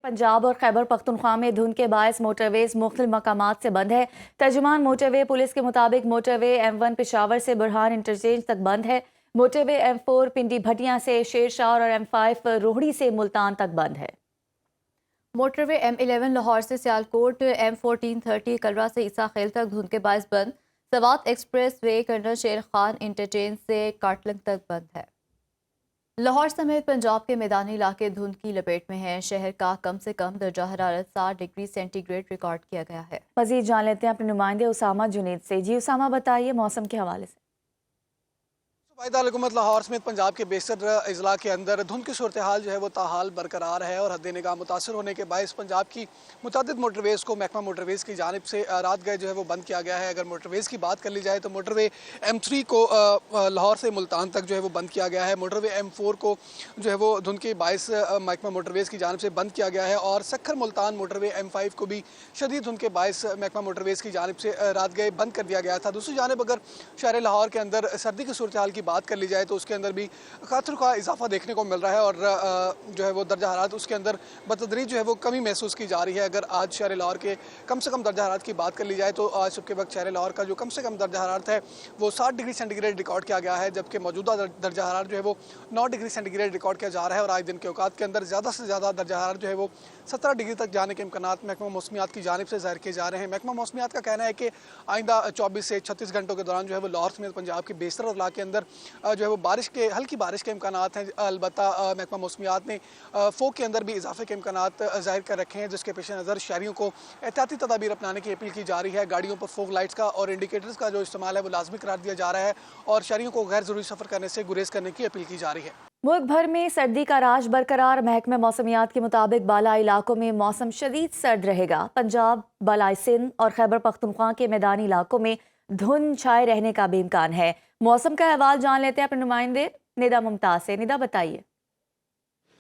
पंजाब और खैबर पख्तूनख्वा में धुंध के बायस मोटरवेज मुख्तलिफ मकामात से बंद है। तर्जुमान मोटरवे पुलिस के मुताबिक मोटरवे M1 पेशावर से बुरहान इंटरचेंज तक बंद है। मोटरवे M4 पिंडी भटिया से शेरशाह और M5 रोहड़ी से मुल्तान तक बंद है। मोटरवे M11 लाहौर से सियालकोट, M1430 कलरा से ईसा खेल तक धुंध के बायस बंद। सवात एक्सप्रेस वे कर्नल शेर खान इंटरचेंज से काटलंग तक बंद है। लाहौर समेत पंजाब के मैदानी इलाके धुंध की लपेट में हैं। शहर का कम से कम दर्जा हरारत 7 डिग्री सेंटीग्रेड रिकॉर्ड किया गया है। मजीद जान लेते हैं अपने नुमाइंदे उसामा जुनैद से। जी उसामा, बताइए मौसम के हवाले से। सूबाई हुकूमत लाहौर समेत पंजाब के बेशतर अजला के अंदर धुंध की सूरत हाल जो है वो ताहाल बरकरार है और हद निगाह मुतासर होने के बायस पंजाब की मुतअद्दिद मोटरवेज़ को महकमा मोटरवेज़ की जानिब से रात गए जो है वो बंद किया गया है। अगर मोटरवेज़ की बात कर ली जाए तो मोटरवे M3 को लाहौर से मुल्तान तक जो है वो बंद किया गया है। मोटरवे M4 को जो है वो धुंध के बायस महकमा मोटरवेज़ की जानिब से बंद किया गया है और सक्खर मुल्तान मोटरवे M5 को भी शदीद धुंध के बायस महकमा मोटरवेज़ की जानिब से रात गए बंद कर दिया गया था। दूसरी जानिब अगर शहर लाहौर के अंदर सर्दी की सूरत हाल की बात कर ली जाए तो उसके अंदर भी खतरों का इजाफा देखने को मिल रहा है और जो है वो दर्जा हरारत उसके अंदर बतदरीज जो है वो कमी महसूस की जा रही है। अगर आज शहर लाहौर के कम से कम दर्जा हरारत की बात कर ली जाए तो आज सुबह के वक्त शहर लाहौर का जो कम से कम दर्जा हरारत है वो 7 डिग्री सेंटीग्रेड रिकॉर्ड किया गया है, जबकि मौजूदा दर्जा हरारत जो है वो 9 डिग्री सेंटीग्रेड रिकॉर्ड किया जा रहा है। और आज दिन के औकात के अंदर ज़्यादा से ज़्यादा दर्जा हरारत जो है वो 17 डिग्री तक जाने के इम्कानात महकमा मौसमियात की जानिब से ज़ाहिर किए जा रहे हैं। महकमा मौसमियात का कहना है कि आइंदा 24 से 36 घंटों के दौरान जो है वो लाहौर समेत पंजाब के बेशतर अजला के अंदर जो है वो हल्की बारिश के इम्कानात हैं। अलबत्ता महकमा मौसमियात ने फोक के अंदर भी इजाफे के इम्कानात ज़ाहिर कर रखे हैं, जिसके पेश नज़र शहरियों को एहतियाती तदाबीर अपनाने की अपील की जा रही है। गाड़ियों पर फोक लाइट्स का और इंडिकेटर्स का जो इस्तेमाल है वो लाजमी करार दिया जा रहा है और शहरियों को गैर ज़रूरी सफ़र करने से गुरेज करने की अपील की जा रही है। मुल्क भर में सर्दी का राज बरकरार। महकमे मौसमियात के मुताबिक बालाई इलाकों में मौसम शदीद सर्द रहेगा। पंजाब, बालाई सिंध और खैबर पख्तूनख्वा के मैदानी इलाकों में धुंध छाए रहने का भी इम्कान है। मौसम का अहवाल जान लेते हैं अपने नुमाइंदे निदा मुमताज से। निदा, बताइए।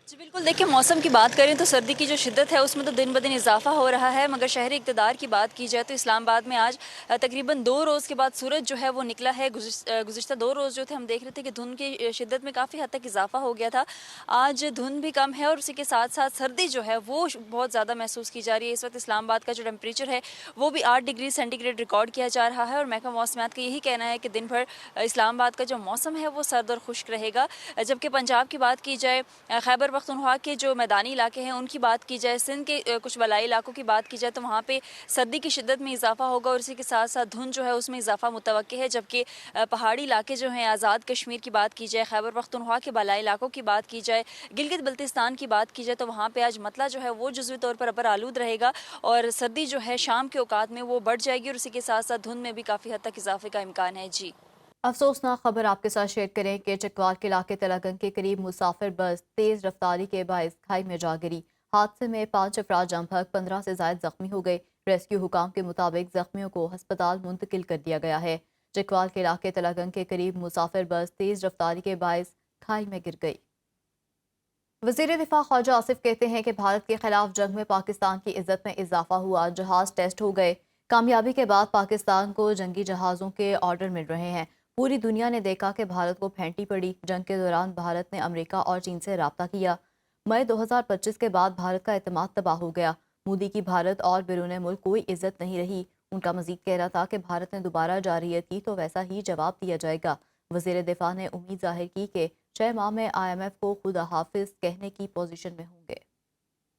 जी बिल्कुल, देखिए मौसम की बात करें तो सर्दी की जो शिद्दत है उसमें तो दिन ब दिन इजाफा हो रहा है, मगर शहरी इक़्तिदार की बात की जाए तो इस्लामाबाद में आज तकरीबन 2 रोज़ के बाद सूरज जो है वो निकला है। गुज़िश्ता 2 रोज़ जो थे हम देख रहे थे कि धुंध की शिद्दत में काफ़ी हद तक इजाफा हो गया था। आज धुंध भी कम है और उसी के साथ साथ सर्दी जो है वो बहुत ज़्यादा महसूस की जा रही है। इस वक्त इस्लामाबाद का जो टेम्परेचर है वो भी 8 डिग्री सेंटीग्रेड रिकॉर्ड किया जा रहा है और महकमा मौसमियात का यही कहना है कि दिन भर इस्लामाबाद का जो मौसम है वो सर्द और खुश्क रहेगा। जबकि पंजाब की बात की जाए, खैबर पख्तूनख्वा के जो मैदानी इलाके हैं उनकी बात की जाए, सिंध के कुछ बलाई इलाकों की बात की जाए तो वहाँ पे सर्दी की शिद्दत में इजाफा होगा और इसी के साथ साथ धुंध जो है उसमें इजाफा मुतवक्के है। जबकि पहाड़ी इलाके जो हैं, आज़ाद कश्मीर की बात की जाए, खैबर पख्तूनख्वा के बलाई इलाकों की बात की जाए, गिलगित बल्तिस्तान की बात की जाए तो वहाँ पर आज मतला जो है वो जुज़वी तौर पर अबर आलूद रहेगा और सर्दी जो है शाम के औकात में वो बढ़ जाएगी और इसी के साथ साथ धुंध में भी काफ़ी हद तक इजाफे का इम्कान है। जी, अफसोसनाक खबर आपके साथ शेयर करें कि चकवाल के इलाके तलगंग के करीब मुसाफिर बस तेज रफ्तारी के बायस खाई में जा गिरी। हादसे में 5 अफराद जम भग 15 से ज्यादा जख्मी हो गए। रेस्क्यू हुकाम के मुताबिक जख्मियों को अस्पताल मुंतकिल कर दिया गया है। चकवाल के इलाके तलगंग के करीब मुसाफिर बस तेज रफ्तारी के बायस खाई में गिर गई। वज़ीर दिफा ख्वाजा आसिफ कहते हैं कि भारत के खिलाफ जंग में पाकिस्तान की इज्जत में इजाफा हुआ। जहाज टेस्ट हो गए। कामयाबी के बाद पाकिस्तान को जंगी जहाज़ों के ऑर्डर मिल रहे हैं। पूरी दुनिया ने देखा कि भारत को फेंटी पड़ी। जंग के दौरान भारत ने अमेरिका और चीन से रब्ता किया। मई 2025 के बाद भारत का एतमाद तबाह हो गया। मोदी की भारत और बैरून मुल्क कोई इज्जत नहीं रही। उनका मजीद कहना था कि भारत ने दोबारा जारहियत की तो वैसा ही जवाब दिया जाएगा। वज़ीर दिफा ने उम्मीद जाहिर की कि 6 माह में IMF को खुदा हाफिज कहने की पोजीशन में होंगे।